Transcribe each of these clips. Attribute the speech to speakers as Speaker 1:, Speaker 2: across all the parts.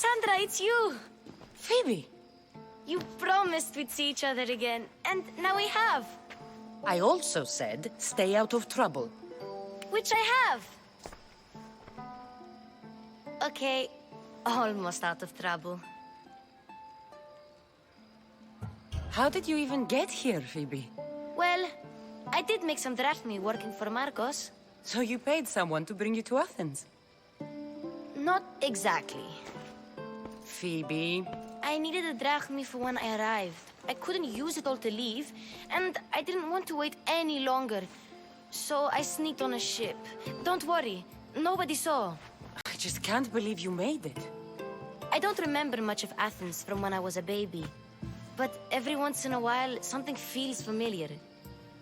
Speaker 1: Cassandra, it's you!
Speaker 2: Phoebe!
Speaker 1: You promised we'd see each other again, and now we have.
Speaker 2: I also said, stay out of trouble.
Speaker 1: Which I have. Okay, almost out of trouble.
Speaker 2: How did you even get here, Phoebe?
Speaker 1: Well, I did make some drachmi working for Marcos.
Speaker 2: So you paid someone to bring you to Athens?
Speaker 1: Not exactly.
Speaker 2: Phoebe...
Speaker 1: I needed a drachmi for when I arrived. I couldn't use it all to leave, and I didn't want to wait any longer. So I sneaked on a ship. Don't worry, nobody saw.
Speaker 2: I just can't believe you made it.
Speaker 1: I don't remember much of Athens from when I was a baby. But every once in a while, something feels familiar.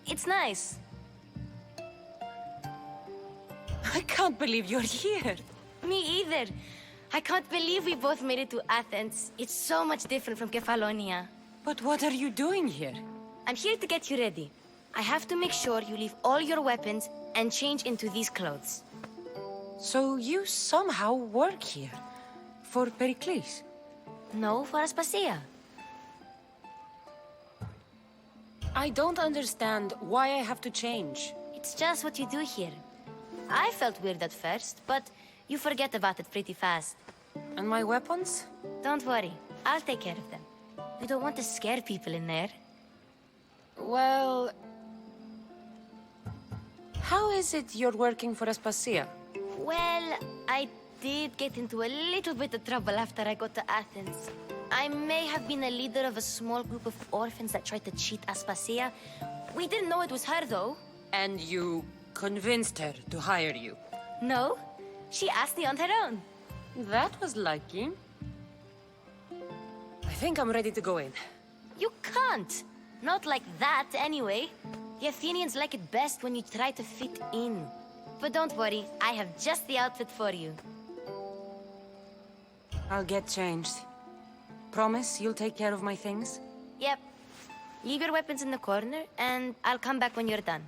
Speaker 1: It's nice.
Speaker 2: I can't believe you're here.
Speaker 1: Me either. I can't believe we both made it to Athens. It's so much different from Kefalonia.
Speaker 2: But what are you doing here?
Speaker 1: I'm here to get you ready. I have to make sure you leave all your weapons and change into these clothes.
Speaker 2: So you somehow work here? For Perikles?
Speaker 1: No, for Aspasia.
Speaker 2: I don't understand why I have to change.
Speaker 1: It's just what you do here. I felt weird at first, but you forget about it pretty fast.
Speaker 2: And my weapons?
Speaker 1: Don't worry, I'll take care of them. You don't want to scare people in there.
Speaker 2: Well... How is it you're working for Aspasia?
Speaker 1: Well, I did get into a little bit of trouble after I got to Athens. I may have been a leader of a small group of orphans that tried to cheat Aspasia. We didn't know it was her, though.
Speaker 2: And you convinced her to hire you?
Speaker 1: No, she asked me on her own.
Speaker 2: That was lucky. I think I'm ready to go in.
Speaker 1: You can't. Not like that, anyway. The Athenians like it best when you try to fit in. But don't worry, I have just the outfit for you.
Speaker 2: I'll get changed. Promise you'll take care of my things?
Speaker 1: Yep. Leave your weapons in the corner, and I'll come back when you're done.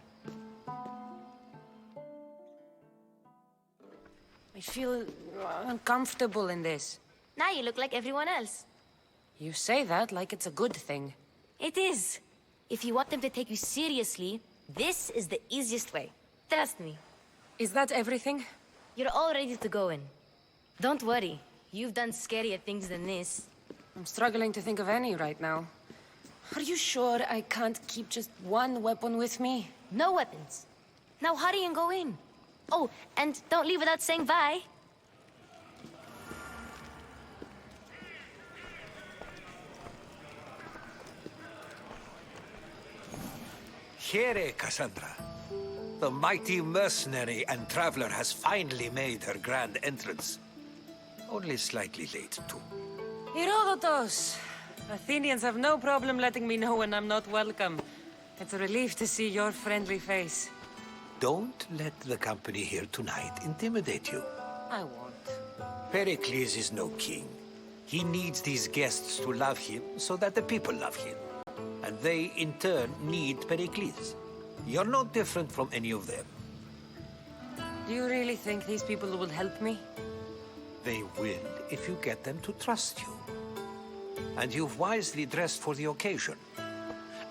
Speaker 2: I feel uncomfortable in this.
Speaker 1: Now you look like everyone else.
Speaker 2: You say that like it's a good thing.
Speaker 1: It is. If you want them to take you seriously, this is the easiest way. Trust me.
Speaker 2: Is that everything?
Speaker 1: You're all ready to go in. Don't worry. You've done scarier things than this.
Speaker 2: I'm struggling to think of any right now. Are you sure I can't keep just one weapon with me?
Speaker 1: No weapons. Now hurry and go in. Oh, and don't leave without saying bye.
Speaker 3: Here, Cassandra. The mighty mercenary and traveler has finally made her grand entrance. Only slightly late, too.
Speaker 2: Herodotus! Athenians have no problem letting me know when I'm not welcome. It's a relief to see your friendly face.
Speaker 3: Don't let the company here tonight intimidate you.
Speaker 2: I won't.
Speaker 3: Pericles is no king. He needs these guests to love him so that the people love him. And they, in turn, need Pericles. You're no different from any of them.
Speaker 2: Do you really think these people will help me?
Speaker 3: They will if you get them to trust you. And you've wisely dressed for the occasion.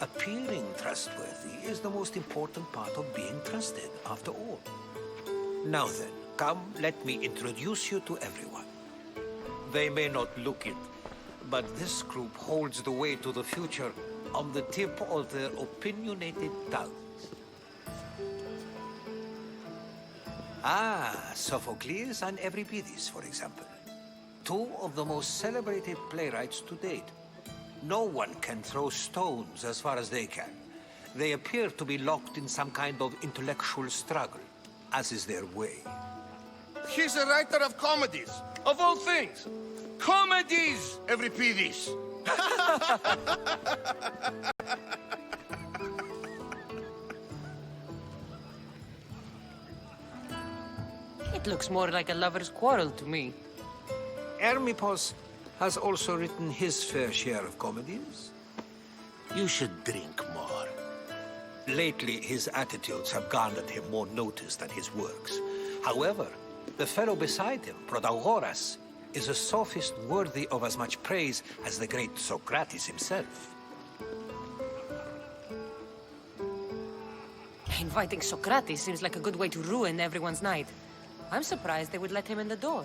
Speaker 3: Appearing trustworthy is the most important part of being trusted, after all. Now then, come, let me introduce you to everyone. They may not look it, but this group holds the way to the future on the tip of their opinionated tongues. Ah, Sophocles and Euripides, for example. Two of the most celebrated playwrights to date. No one can throw stones as far as they can. They appear to be locked in some kind of intellectual struggle, as is their way.
Speaker 4: He's a writer of comedies, of all things. Comedies, Euripides.
Speaker 2: It looks more like a lover's quarrel to me.
Speaker 3: Hermippos has also written his fair share of comedies. You should drink more. Lately, his attitudes have garnered him more notice than his works. However, the fellow beside him, Protagoras, is a sophist worthy of as much praise as the great Socrates himself.
Speaker 2: Inviting Socrates seems like a good way to ruin everyone's night. I'm surprised they would let him in the door.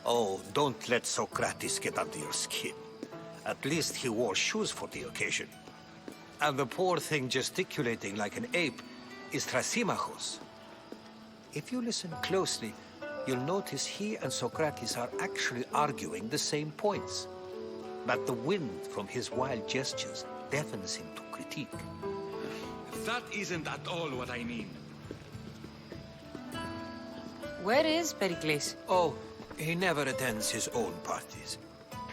Speaker 3: Oh, don't let Socrates get under your skin. At least he wore shoes for the occasion. And the poor thing gesticulating like an ape is Thrasymachos. If you listen closely, you'll notice he and Socrates are actually arguing the same points. But the wind from his wild gestures deafens him to critique.
Speaker 5: That isn't at all what I mean.
Speaker 2: Where is Perikles?
Speaker 3: Oh, he never attends his own parties.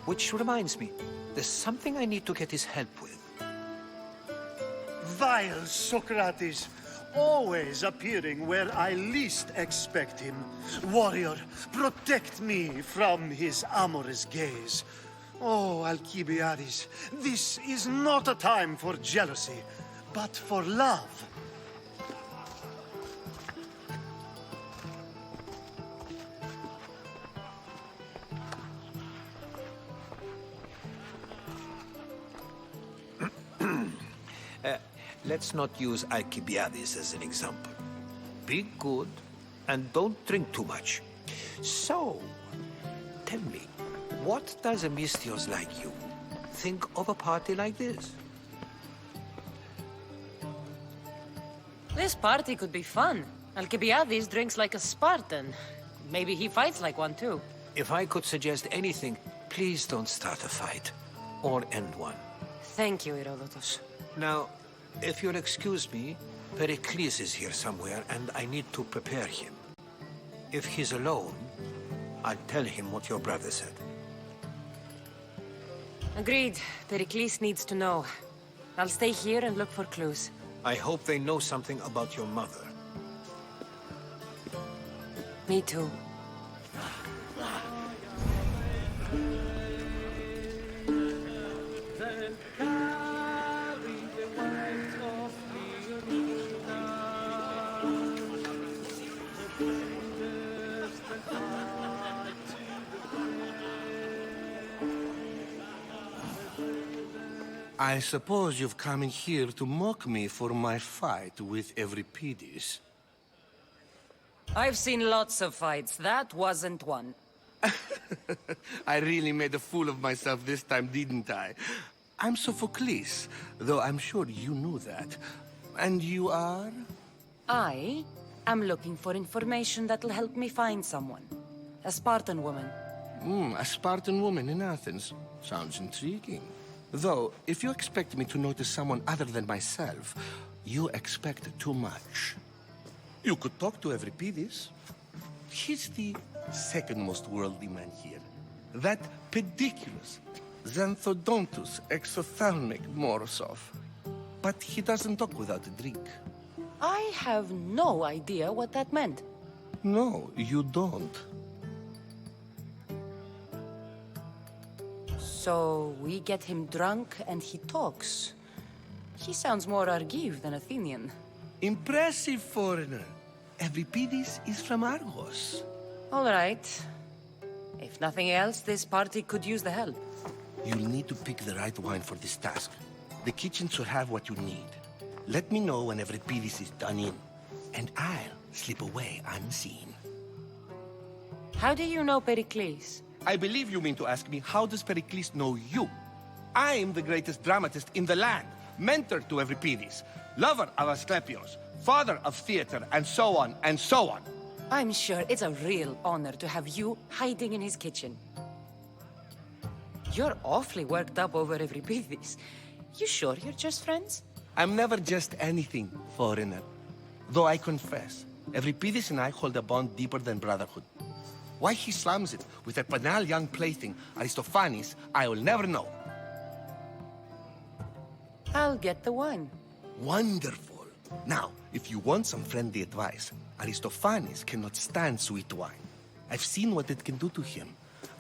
Speaker 3: Which reminds me, there's something I need to get his help with.
Speaker 6: Vile Socrates, always appearing where I least expect him. Warrior, protect me from his amorous gaze. Oh, Alcibiades, this is not a time for jealousy, but for love.
Speaker 3: Let's not use Alcibiades as an example. Be good, and don't drink too much. So, tell me, what does a Mystios like you think of a party like this?
Speaker 2: This party could be fun. Alcibiades drinks like a Spartan. Maybe he fights like one too.
Speaker 3: If I could suggest anything, please don't start a fight, or end one.
Speaker 2: Thank you, Herodotus.
Speaker 3: Now, if you'll excuse me, Perikles is here somewhere, and I need to prepare him. If he's alone, I'll tell him what your brother said.
Speaker 2: Agreed. Perikles needs to know. I'll stay here and look for clues.
Speaker 3: I hope they know something about your mother.
Speaker 2: Me too.
Speaker 4: I suppose you've come in here to mock me for my fight with Euripides.
Speaker 2: I've seen lots of fights. That wasn't one.
Speaker 4: I really made a fool of myself this time, didn't I? I'm Sophocles, though I'm sure you knew that. And you are?
Speaker 2: I am looking for information that'll help me find someone. A Spartan woman.
Speaker 4: A Spartan woman in Athens. Sounds intriguing. Though, if you expect me to notice someone other than myself, you expect too much. You could talk to Euripides. He's the second most worldly man here. That pediculous, xanthodontus exophthalmic Morosov. But he doesn't talk without a drink.
Speaker 2: I have no idea what that meant.
Speaker 4: No, you don't.
Speaker 2: So we get him drunk and he talks. He sounds more Argive than Athenian.
Speaker 4: Impressive, foreigner. Euripides is from Argos.
Speaker 2: All right. If nothing else, this party could use the help.
Speaker 4: You'll need to pick the right wine for this task. The kitchen should have what you need. Let me know when Euripides is done in, and I'll slip away unseen.
Speaker 2: How do you know Pericles?
Speaker 4: I believe you mean to ask me, how does Pericles know you? I'm the greatest dramatist in the land, mentor to Euripides, lover of Asclepios, father of theater, and so on, and so on.
Speaker 2: I'm sure it's a real honor to have you hiding in his kitchen. You're awfully worked up over Euripides. You sure you're just friends?
Speaker 4: I'm never just anything, foreigner. Though I confess, Euripides and I hold a bond deeper than brotherhood. Why he slams it with a banal young plaything, Aristophanes, I will never know.
Speaker 2: I'll get the wine.
Speaker 4: Wonderful. Now, if you want some friendly advice, Aristophanes cannot stand sweet wine. I've seen what it can do to him.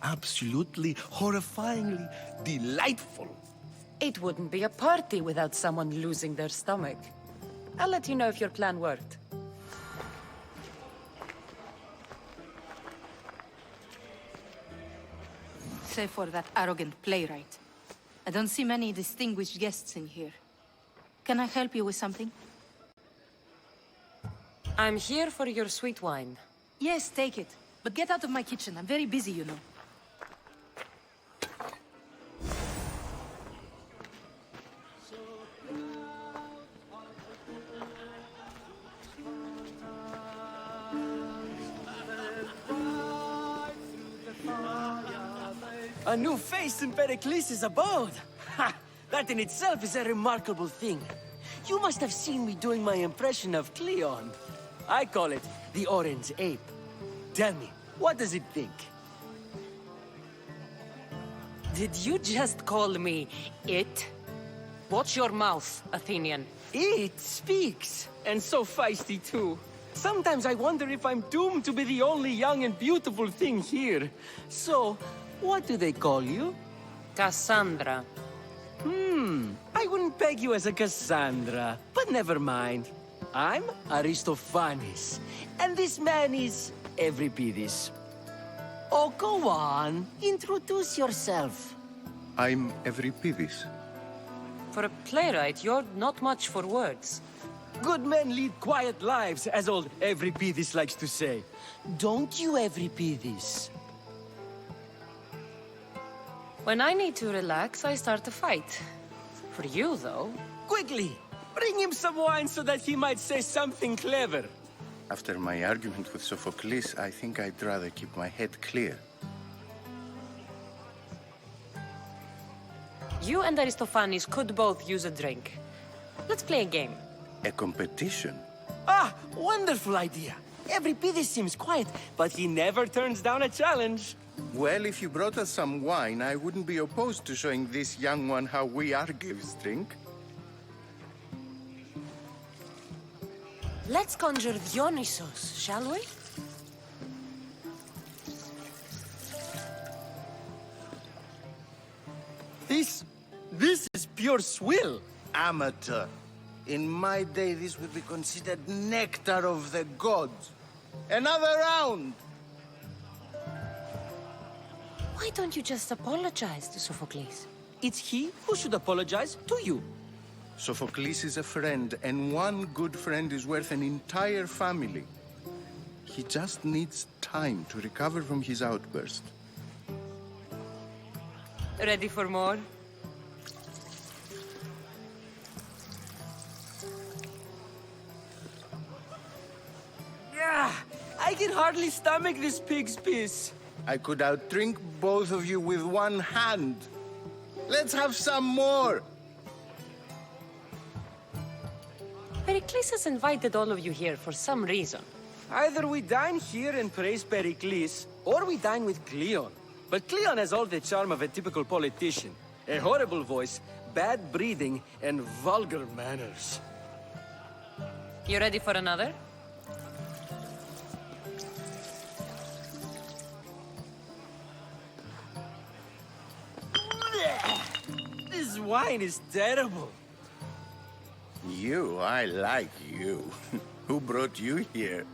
Speaker 4: Absolutely, horrifyingly delightful.
Speaker 2: It wouldn't be a party without someone losing their stomach. I'll let you know if your plan worked.
Speaker 7: Save for that arrogant playwright. I don't see many distinguished guests in here. Can I help you with something?
Speaker 2: I'm here for your sweet wine.
Speaker 7: Yes, take it. But get out of my kitchen. I'm very busy, you know.
Speaker 8: A new face in Perikles' abode! Ha! That in itself is a remarkable thing. You must have seen me doing my impression of Cleon. I call it the Orange Ape. Tell me, what does it think?
Speaker 2: Did you just call me it? Watch your mouth, Athenian.
Speaker 8: It speaks, and so feisty too. Sometimes I wonder if I'm doomed to be the only young and beautiful thing here. So, what do they call you?
Speaker 2: Cassandra.
Speaker 8: I wouldn't peg you as a Cassandra, but never mind. I'm Aristophanes, and this man is Euripides. Oh, go on. Introduce yourself.
Speaker 9: I'm Euripides.
Speaker 2: For a playwright, you're not much for words.
Speaker 8: Good men lead quiet lives, as old Euripides likes to say. Don't you, Euripides?
Speaker 2: When I need to relax, I start a fight. For you, though...
Speaker 8: Quickly! Bring him some wine so that he might say something clever.
Speaker 9: After my argument with Sophocles, I think I'd rather keep my head clear.
Speaker 2: You and Aristophanes could both use a drink. Let's play a game.
Speaker 9: A competition?
Speaker 8: Ah, wonderful idea. Euripides seems quiet, but he never turns down a challenge.
Speaker 9: Well, if you brought us some wine, I wouldn't be opposed to showing this young one how we Argives drink.
Speaker 2: Let's conjure Dionysos, shall we?
Speaker 8: This is pure swill.
Speaker 9: Amateur. In my day, this would be considered nectar of the gods. Another round!
Speaker 2: Why don't you just apologize to Sophocles?
Speaker 8: It's he who should apologize to you.
Speaker 9: Sophocles is a friend, and one good friend is worth an entire family. He just needs time to recover from his outburst.
Speaker 2: Ready for more?
Speaker 8: Yeah, I can hardly stomach this pig's piss.
Speaker 9: I could outdrink both of you with one hand. Let's have some more!
Speaker 2: Perikles has invited all of you here for some reason.
Speaker 8: Either we dine here and praise Perikles, or we dine with Cleon. But Cleon has all the charm of a typical politician. A horrible voice, bad breeding, and vulgar manners.
Speaker 2: You ready for another?
Speaker 8: This wine is terrible.
Speaker 9: You, I like you. Who brought you here?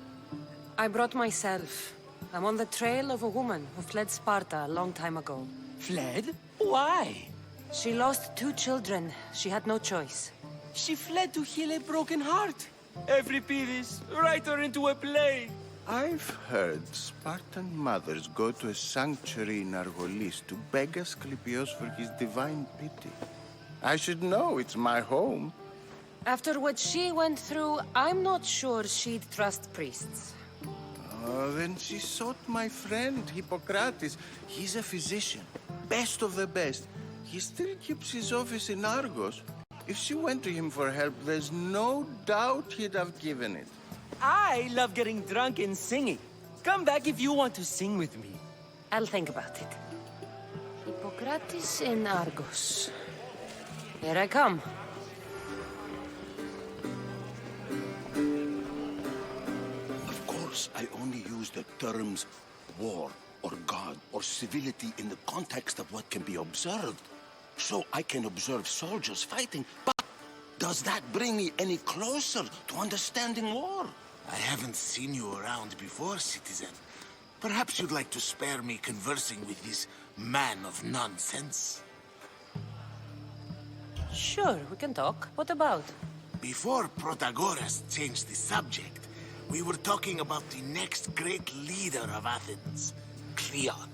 Speaker 2: I brought myself. I'm on the trail of a woman who fled Sparta a long time ago.
Speaker 8: Fled? Why?
Speaker 2: She lost 2 children. She had no choice.
Speaker 8: She fled to heal a broken heart. Euripides, write her into a play.
Speaker 9: I've heard Spartan mothers go to a sanctuary in Argolis to beg Asclepios for his divine pity. I should know, it's my home.
Speaker 2: After what she went through, I'm not sure she'd trust priests.
Speaker 9: Oh, then she sought my friend, Hippocrates. He's a physician, best of the best. He still keeps his office in Argos. If she went to him for help, there's no doubt he'd have given it.
Speaker 8: I love getting drunk and singing. Come back if you want to sing with me.
Speaker 2: I'll think about it. Hippocrates in Argos. Here I come.
Speaker 10: Of course, I only use the terms war or God or civility in the context of what can be observed. So I can observe soldiers fighting, but does that bring me any closer to understanding war?
Speaker 11: I haven't seen you around before, citizen. Perhaps you'd like to spare me conversing with this
Speaker 10: man of nonsense.
Speaker 2: Sure, we can talk. What about?
Speaker 10: Before Protagoras changed the subject, we were talking about the next great leader of Athens, Cleon.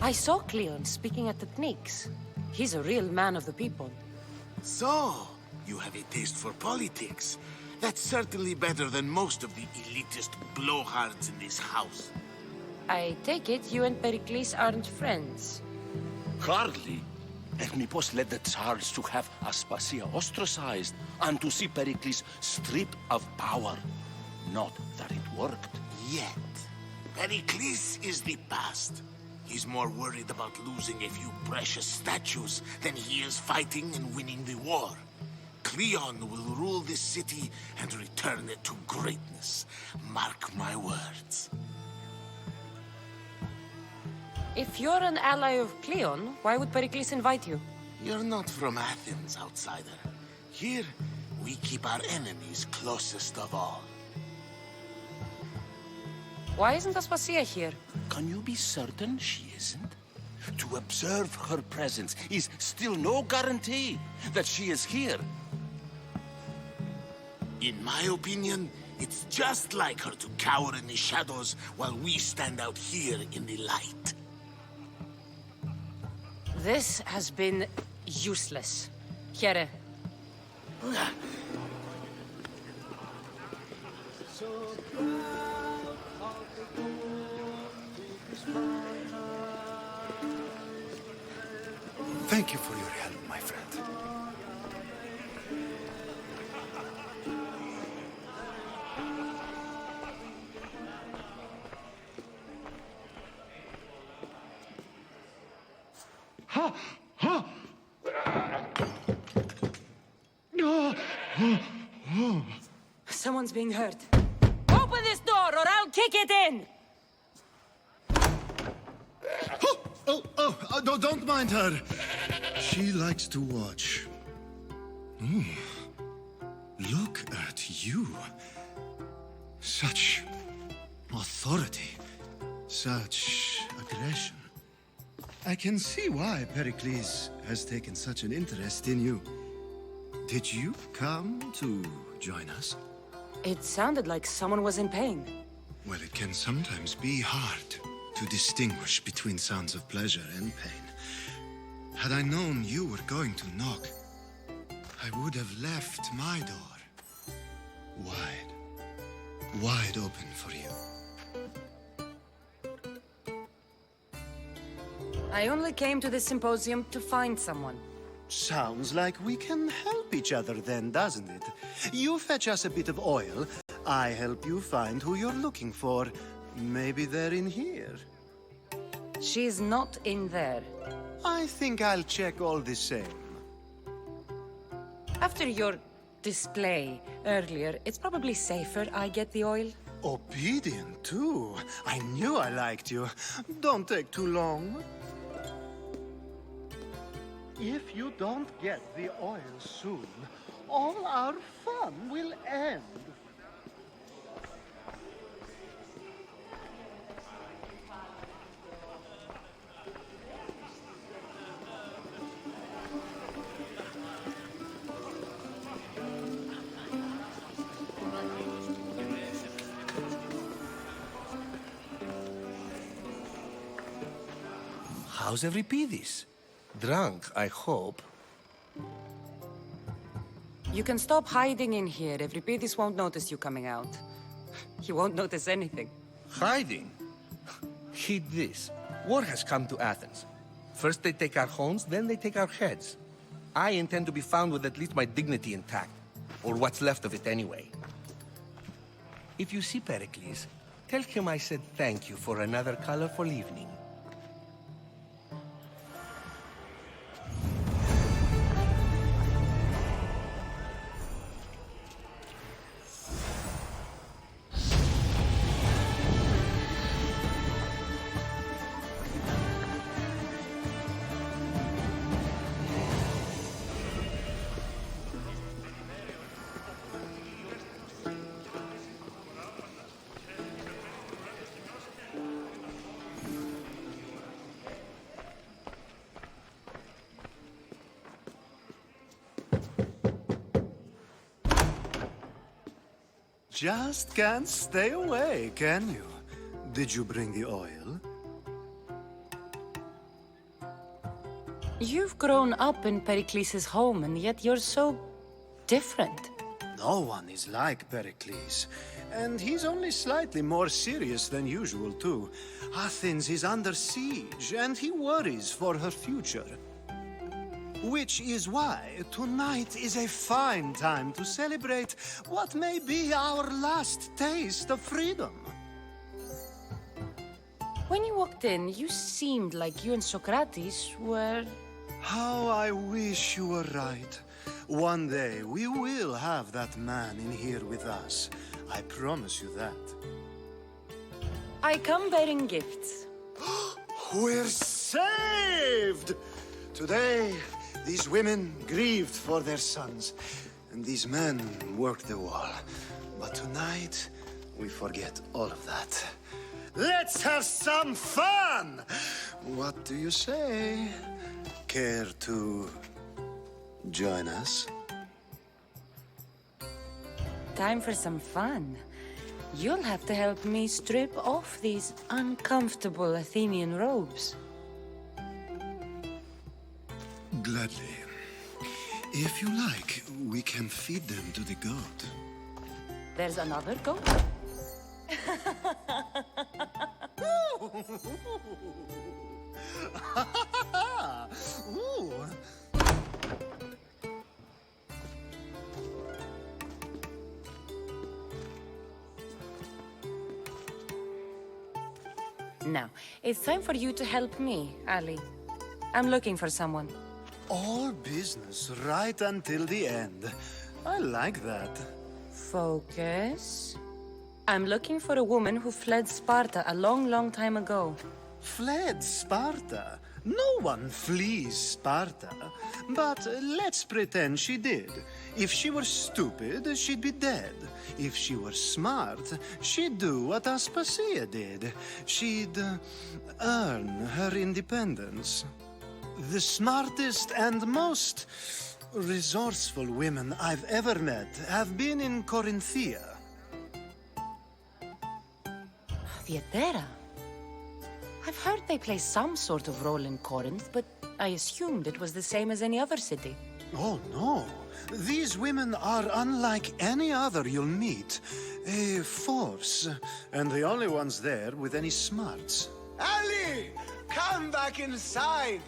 Speaker 2: I saw Cleon speaking at the Knicks. He's a real man of the people.
Speaker 10: So, you have a taste for politics. That's certainly better than most of the elitist blowhards in this house.
Speaker 2: I take it you and Perikles aren't friends.
Speaker 10: Hardly. Ethnippos led the Tsars to have Aspasia ostracized and to see Perikles stripped of power. Not that it worked. Yet. Perikles is the past. He's more worried about losing a few precious statues than he is fighting and winning the war. Cleon will rule this city and return it to greatness. Mark my words.
Speaker 2: If you're an ally of Cleon, why would Perikles invite you?
Speaker 10: You're not from Athens, outsider. Here, we keep our enemies closest of all.
Speaker 2: Why isn't Aspasia here?
Speaker 10: Can you be certain she isn't? To observe her presence is still no guarantee that she is here. In my opinion, it's just like her to cower in the shadows while we stand out here in the light.
Speaker 2: This has been useless. Here.
Speaker 6: Thank you for your help, my friend.
Speaker 2: Someone's being hurt. Open this door or I'll kick it in!
Speaker 6: Don't mind her. She likes to watch. Look at you. Such authority. Such aggression. I can see why Pericles has taken such an interest in you. Did you come to join us?
Speaker 2: It sounded like someone was in pain.
Speaker 6: Well, it can sometimes be hard to distinguish between sounds of pleasure and pain. Had I known you were going to knock, I would have left my door wide open for you.
Speaker 2: I only came to this symposium to find someone.
Speaker 6: Sounds like we can help each other then, doesn't it? You fetch us a bit of oil, I help you find who you're looking for. Maybe they're in here.
Speaker 2: She's not in there.
Speaker 6: I think I'll check all the same.
Speaker 2: After your display earlier, it's probably safer I get the oil.
Speaker 6: Obedient, too. I knew I liked you. Don't take too long. If you don't get the oil soon, all our fun will end.
Speaker 4: How's Euripides? Drunk, I hope.
Speaker 2: You can stop hiding in here. Euripides won't notice you coming out. He won't notice anything.
Speaker 4: Hiding? Heed this. War has come to Athens. First they take our homes, then they take our heads. I intend to be found with at least my dignity intact. Or what's left of it anyway. If you see Pericles, tell him I said thank you for another colorful evening.
Speaker 6: Just can't stay away, can you? Did you bring the oil?
Speaker 2: You've grown up in Perikles' home, and yet you're so different.
Speaker 6: No one is like Perikles. And he's only slightly more serious than usual, too. Athens is under siege, and he worries for her future. Which is why tonight is a fine time to celebrate what may be our last taste of freedom.
Speaker 2: When you walked in, you seemed like you and Socrates were...
Speaker 6: How I wish you were right. One day we will have that man in here with us. I promise you that.
Speaker 2: I come bearing gifts.
Speaker 6: We're saved! Today, these women grieved for their sons, and these men worked the wall. But tonight, we forget all of that. Let's have some fun! What do you say? Care to join us?
Speaker 2: Time for some fun. You'll have to help me strip off these uncomfortable Athenian robes.
Speaker 6: Gladly. If you like, we can feed them to the goat.
Speaker 2: There's another goat?
Speaker 6: Ooh.
Speaker 2: Now, it's time for you to help me, Ali. I'm looking for someone.
Speaker 6: All business right until the end. I like that.
Speaker 2: Focus. I'm looking for a woman who fled Sparta a long, long time ago.
Speaker 6: Fled Sparta? No one flees Sparta. But let's pretend she did. If she were stupid, she'd be dead. If she were smart, she'd do what Aspasia did. She'd earn her independence. The smartest and most resourceful women I've ever met have been in Corinthia.
Speaker 2: Theatera? I've heard they play some sort of role in Corinth, but I assumed it was the same as any other city.
Speaker 6: Oh, no. These women are unlike any other you'll meet. A force, and the only ones there with any smarts.
Speaker 9: Ali! Come back inside!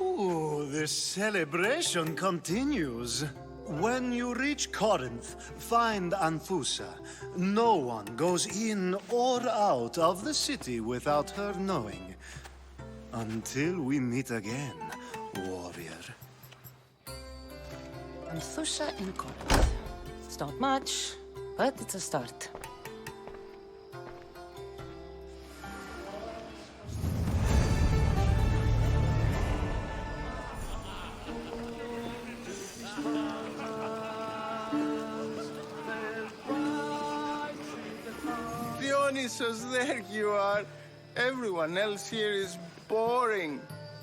Speaker 6: Ooh, the celebration continues. When you reach Corinth, find Anfusa. No one goes in or out of the city without her knowing. Until we meet again, warrior.
Speaker 2: Anfusa in Corinth. It's not much, but it's a start.
Speaker 9: Dionysus, there you are. Everyone else here is boring.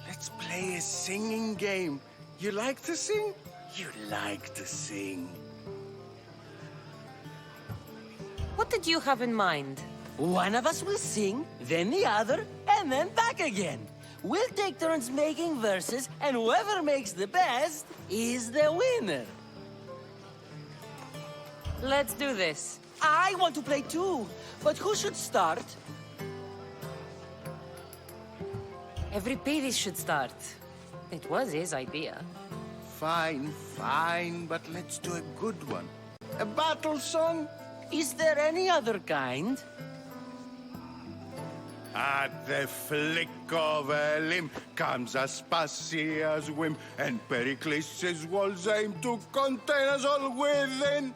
Speaker 9: Let's play a singing game. You like to sing? You like to sing.
Speaker 2: What did you have in mind?
Speaker 8: One of us will sing, then the other, and then back again. We'll take turns making verses, and whoever makes the best is the winner.
Speaker 2: Let's do this.
Speaker 8: I want to play too, but who should start?
Speaker 2: Everybody should start. It was his idea.
Speaker 9: Fine, fine, but let's do a good one. A battle song?
Speaker 8: Is there any other kind?
Speaker 9: At the flick of a limb comes Aspasia's whim, and Perikles' walls aim to contain us all within.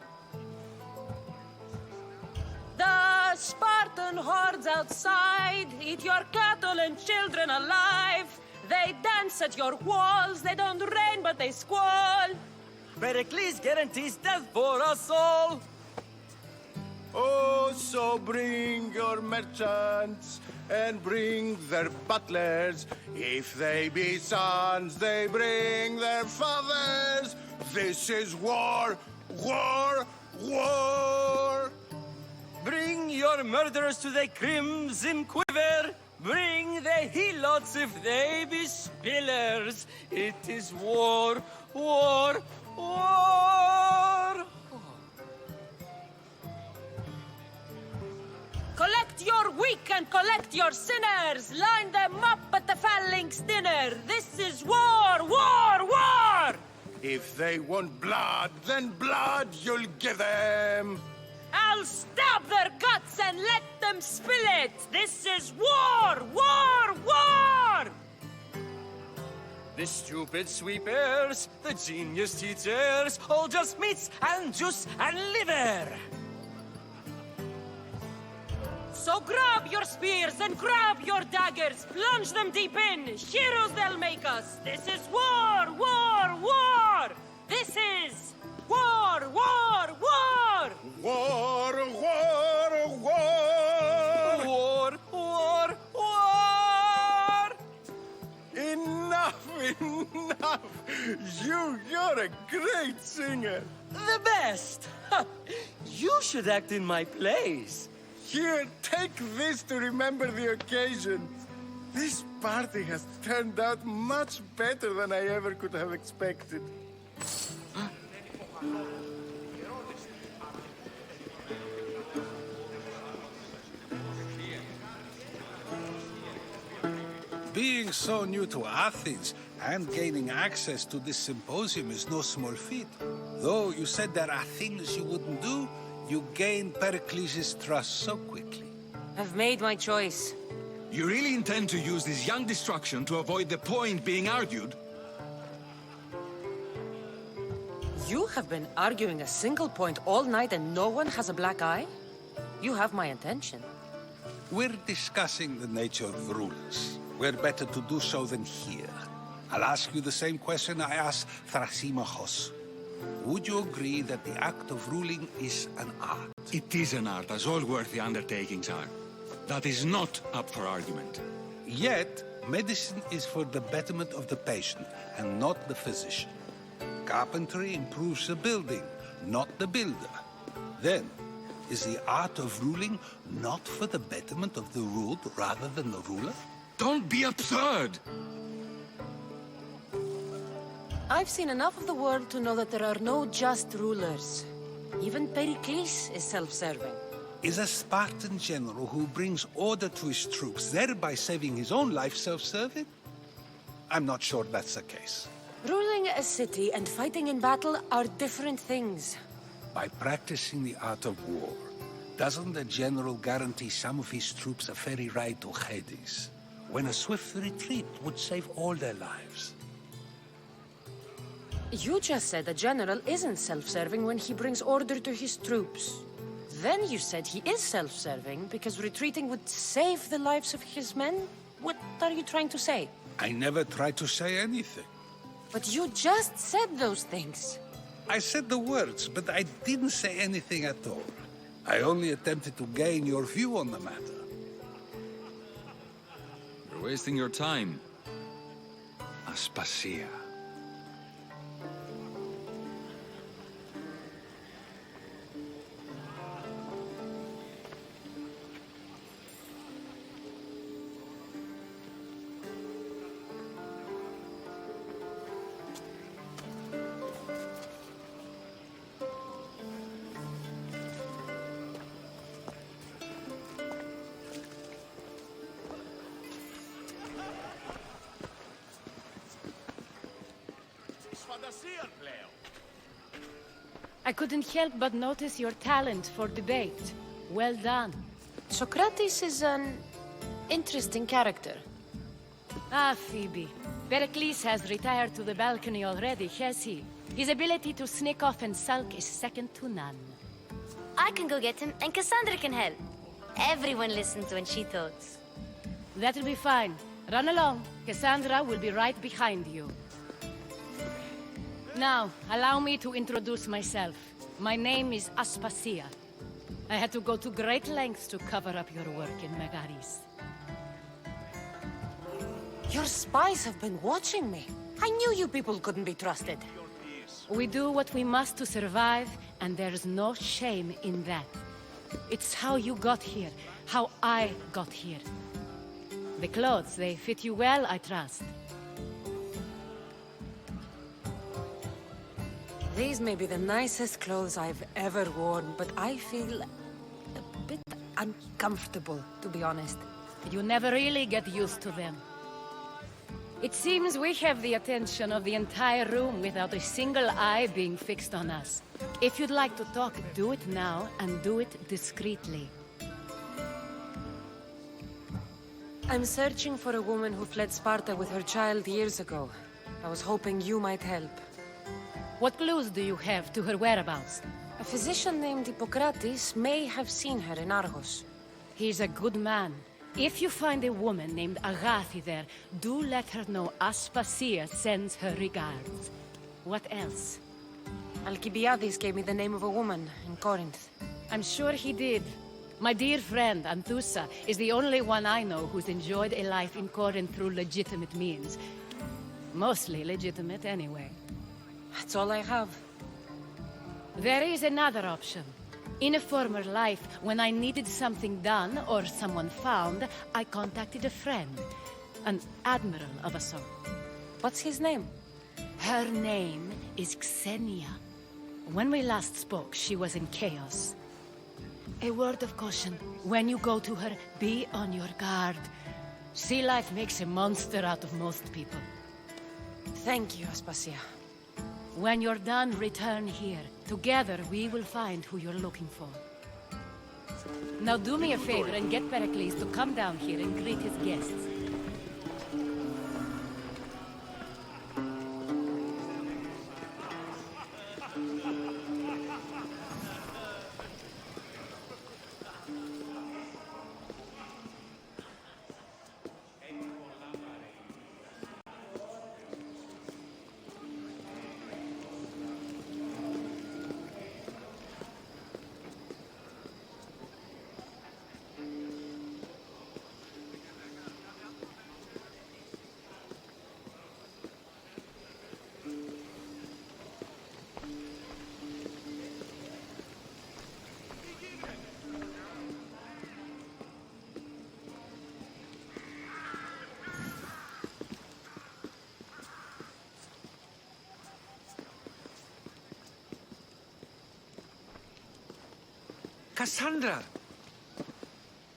Speaker 2: The Spartan hordes outside eat your cattle and children alive. They dance at your walls. They don't rain, but they squall.
Speaker 8: Pericles guarantees death for us all.
Speaker 9: Oh, so bring your merchants and bring their butlers. If they be sons, they bring their fathers. This is war, war, war.
Speaker 8: murderers to the crimson quiver. Bring the helots if they be spillers. It is war, war, war.
Speaker 2: Collect your weak and collect your sinners. Line them up at the phalanx dinner. This is war, war, war!
Speaker 9: If they want blood, then blood you'll give them.
Speaker 2: I'll stab their guts and let them spill it. This is war, war, war!
Speaker 8: The stupid sweepers, the genius teachers, all just meats and juice and liver.
Speaker 2: So grab your spears and grab your daggers. Plunge them deep in. Heroes they'll make us. This is war, war, war! This is war, war, war!
Speaker 9: War, war, war!
Speaker 8: War, war, war!
Speaker 9: Enough, enough! You're a great singer.
Speaker 8: The best! You should act in my place.
Speaker 9: Here, take this to remember the occasion. This party has turned out much better than I ever could have expected.
Speaker 3: Being so new to Athens and gaining access to this symposium is no small feat. Though you said there are things you wouldn't do, you gained Perikles' trust so quickly.
Speaker 2: I've made my choice.
Speaker 5: You really intend to use this young destruction to avoid the point being argued?
Speaker 2: You have been arguing a single point all night and no one has a black eye? You have my attention.
Speaker 3: We're discussing the nature of rulers. Where better to do so than here? I'll ask you the same question I asked Thrasymachos. Would you agree that the act of ruling is an art?
Speaker 5: It is an art, as all worthy undertakings are. That is not up for argument.
Speaker 3: Yet, medicine is for the betterment of the patient and not the physician. Carpentry improves the building, not the builder. Then, is the art of ruling not for the betterment of the ruled rather than the ruler?
Speaker 5: Don't be absurd!
Speaker 2: I've seen enough of the world to know that there are no just rulers. Even Perikles is self-serving.
Speaker 3: Is a Spartan general who brings order to his troops, thereby saving his own life, self-serving? I'm not sure that's the case.
Speaker 2: Ruling a city and fighting in battle are different things.
Speaker 3: By practicing the art of war, doesn't the general guarantee some of his troops a ferry ride to Hades, when a swift retreat would save all their lives?
Speaker 2: You just said a general isn't self-serving when he brings order to his troops. Then you said he is self-serving because retreating would save the lives of his men? What are you trying to say?
Speaker 3: I never tried to say anything.
Speaker 2: But you just said those things.
Speaker 3: I said the words, but I didn't say anything at all. I only attempted to gain your view on the matter.
Speaker 5: You're wasting your time. Aspasia.
Speaker 11: I couldn't help but notice your talent for debate. Well done.
Speaker 2: Socrates is an interesting character.
Speaker 11: Ah, Phoebe. Pericles has retired to the balcony already, has he? His ability to sneak off and sulk is second to none.
Speaker 1: I can go get him, and Cassandra can help. Everyone listens when she talks.
Speaker 11: That'll be fine. Run along. Cassandra will be right behind you. Now, allow me to introduce myself. My name is Aspasia. I had to go to great lengths to cover up your work in Megaris.
Speaker 2: Your spies have been watching me. I knew you people couldn't be trusted.
Speaker 11: We do what we must to survive, and there's no shame in that. It's how you got here, how I got here. The clothes, they fit you well, I trust.
Speaker 2: These may be the nicest clothes I've ever worn, but I feel a bit uncomfortable, to be honest.
Speaker 11: You never really get used to them. It seems we have the attention of the entire room without a single eye being fixed on us. If you'd like to talk, do it now, and do it discreetly.
Speaker 2: I'm searching for a woman who fled Sparta with her child years ago. I was hoping you might help.
Speaker 11: What clues do you have to her whereabouts?
Speaker 2: A physician named Hippocrates may have seen her in Argos.
Speaker 11: He's a good man. If you find a woman named Agathi there, do let her know Aspasia sends her regards. What else?
Speaker 2: Alcibiades gave me the name of a woman in Corinth.
Speaker 11: I'm sure he did. My dear friend, Anthusa, is the only one I know who's enjoyed a life in Corinth through legitimate means. Mostly legitimate, anyway.
Speaker 2: That's all I have.
Speaker 11: There is another option. In a former life, when I needed something done or someone found, I contacted a friend. An admiral of a sort.
Speaker 2: What's his name?
Speaker 11: Her name is Xenia. When we last spoke, she was in chaos. A word of caution. When you go to her, be on your guard. Sea life makes a monster out of most people.
Speaker 2: Thank you, Aspasia.
Speaker 11: When you're done, return here. Together, we will find who you're looking for. Now do me a favor and get Perikles to come down here and greet his guests.
Speaker 3: Cassandra!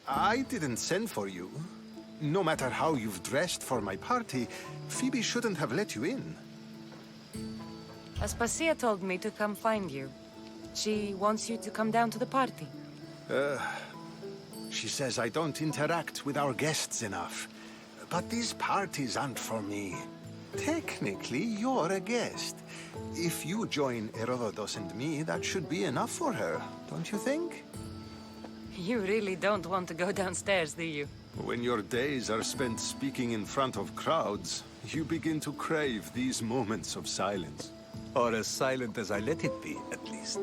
Speaker 12: I didn't send for you. No matter how you've dressed for my party, Phoebe shouldn't have let you in.
Speaker 2: Aspasia told me to come find you. She wants you to come down to the party.
Speaker 12: She says I don't interact with our guests enough. But these parties aren't for me. Technically, you're a guest. If you join Herodotus and me, that should be enough for her, don't you think?
Speaker 2: You really don't want to go downstairs, do you?
Speaker 12: When your days are spent speaking in front of crowds, you begin to crave these moments of silence.
Speaker 3: Or as silent as I let it be, at least.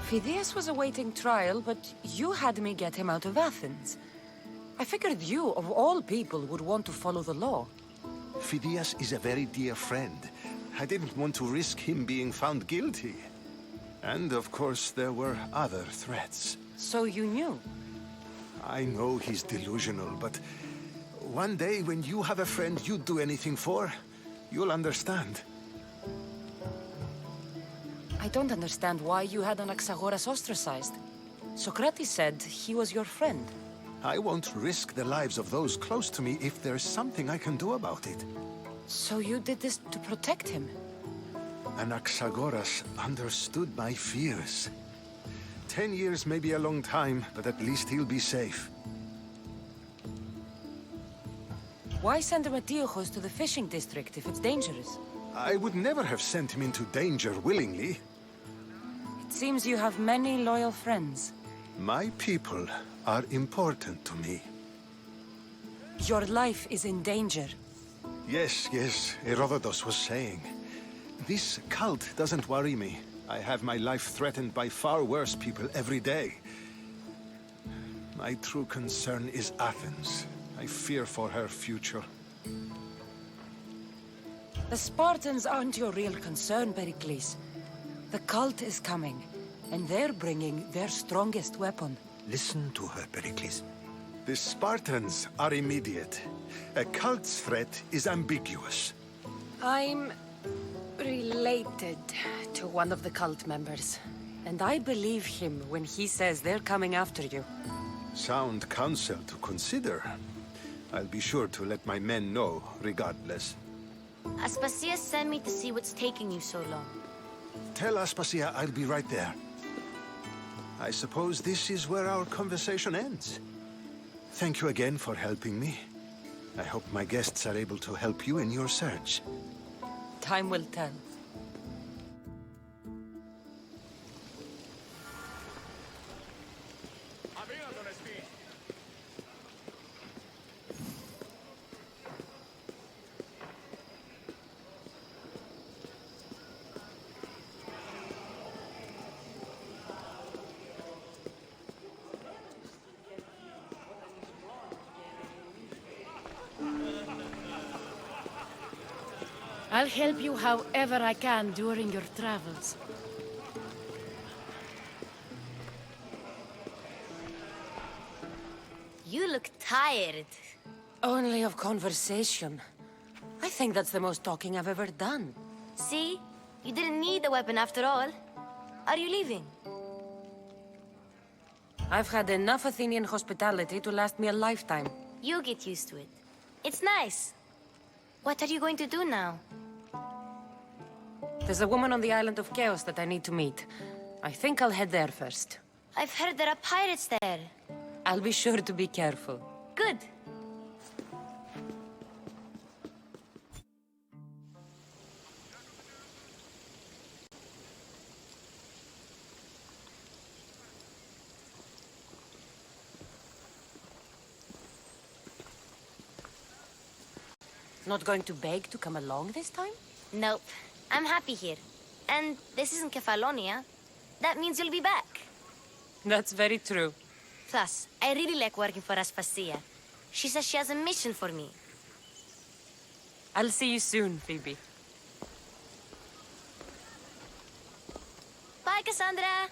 Speaker 2: Phidias was awaiting trial, but you had me get him out of Athens. I figured you, of all people, would want to follow the law.
Speaker 12: Phidias is a very dear friend. I didn't want to risk him being found guilty. And, of course, there were other threats.
Speaker 2: So you knew?
Speaker 12: I know he's delusional, but one day when you have a friend you'd do anything for, you'll understand.
Speaker 2: I don't understand why you had Anaxagoras ostracized. Socrates said he was your friend.
Speaker 12: I won't risk the lives of those close to me if there's something I can do about it.
Speaker 2: So you did this to protect him?
Speaker 12: Anaxagoras understood my fears. 10 years may be a long time, but at least he'll be safe.
Speaker 2: Why send Emetiochos to the fishing district if it's dangerous?
Speaker 12: I would never have sent him into danger willingly.
Speaker 2: It seems you have many loyal friends.
Speaker 12: My people are important to me.
Speaker 2: Your life is in danger.
Speaker 12: Yes, Herodotus was saying. This cult doesn't worry me. I have my life threatened by far worse people every day. My true concern is Athens. I fear for her future.
Speaker 2: The Spartans aren't your real concern, Perikles. The cult is coming, and they're bringing their strongest weapon.
Speaker 3: Listen to her, Perikles.
Speaker 12: The Spartans are immediate. A cult's threat is ambiguous.
Speaker 2: I'm related to one of the cult members, and I believe him when he says they're coming after you.
Speaker 12: Sound counsel to consider. I'll be sure to let my men know, regardless.
Speaker 1: Aspasia sent me to see what's taking you so long.
Speaker 12: Tell Aspasia I'll be right there. I suppose this is where our conversation ends. Thank you again for helping me. I hope my guests are able to help you in your search.
Speaker 2: Time will tell.
Speaker 11: I'll help you however I can during your travels.
Speaker 1: You look tired.
Speaker 2: Only of conversation. I think that's the most talking I've ever done.
Speaker 1: See? You didn't need the weapon after all. Are you leaving?
Speaker 2: I've had enough Athenian hospitality to last me a lifetime.
Speaker 1: You get used to it. It's nice. What are you going to do now?
Speaker 2: There's a woman on the island of Chaos that I need to meet. I think I'll head there first.
Speaker 1: I've heard there are pirates there.
Speaker 2: I'll be sure to be careful.
Speaker 1: Good.
Speaker 2: Not going to beg to come along this time?
Speaker 1: Nope. I'm happy here. And this isn't Kefalonia. That means you'll be back.
Speaker 2: That's very true.
Speaker 1: Plus, I really like working for Aspasia. She says she has a mission for me.
Speaker 2: I'll see you soon, Phoebe.
Speaker 1: Bye, Cassandra!